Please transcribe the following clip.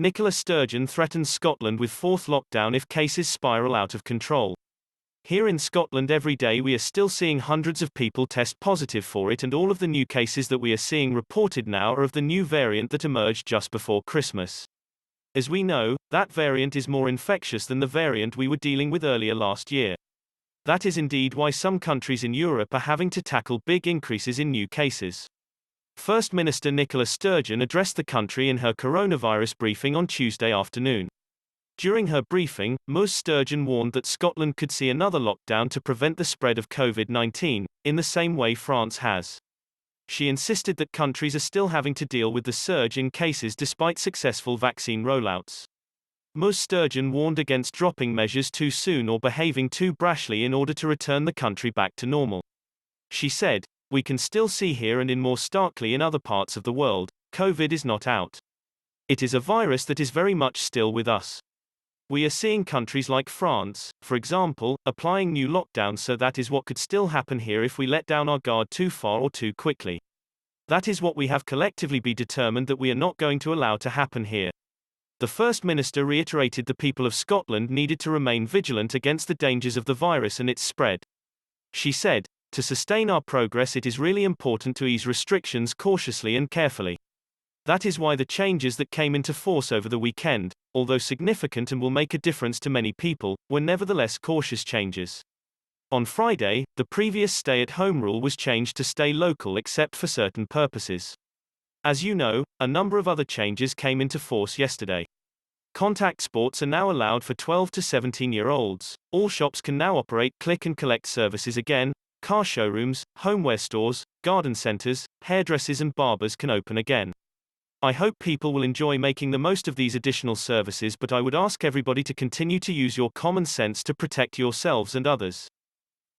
Nicola Sturgeon threatens Scotland with fourth lockdown if cases spiral out of control. Here in Scotland every day we are still seeing hundreds of people test positive for it, and all of the new cases that we are seeing reported now are of the new variant that emerged just before Christmas. As we know, that variant is more infectious than the variant we were dealing with earlier last year. That is indeed why some countries in Europe are having to tackle big increases in new cases. First Minister NICOLA Sturgeon addressed the country in her coronavirus briefing on Tuesday afternoon. During her briefing, Ms. Sturgeon warned that Scotland could see another lockdown to prevent the spread of COVID-19, in the same way France has. She insisted that countries are still having to deal with the surge in cases despite successful vaccine rollouts. Ms. Sturgeon warned against dropping measures too soon or behaving too brashly in order to return the country back to normal. She said, "We can still see here and in more starkly in other parts of the world, COVID is not out. It is a virus that is very much still with us. We are seeing countries like France, for example, applying new lockdowns, so that is what could still happen here if we let down our guard too far or too quickly. That is what we have collectively be determined that we are not going to allow to happen here." The First Minister reiterated the people of Scotland needed to remain vigilant against the dangers of the virus and its spread. She said, "To sustain our progress it is really important to ease restrictions cautiously and carefully. That is why the changes that came into force over the weekend, although significant and will make a difference to many people, were nevertheless cautious changes." On Friday, the previous stay-at-home rule was changed to stay local except for certain purposes. As you know, a number of other changes came into force yesterday. Contact sports are now allowed for 12 to 17-year-olds, all shops can now operate click and collect services again, car showrooms, homeware stores, garden centers, hairdressers and barbers can open again. I hope people will enjoy making the most of these additional services, but I would ask everybody to continue to use your common sense to protect yourselves and others.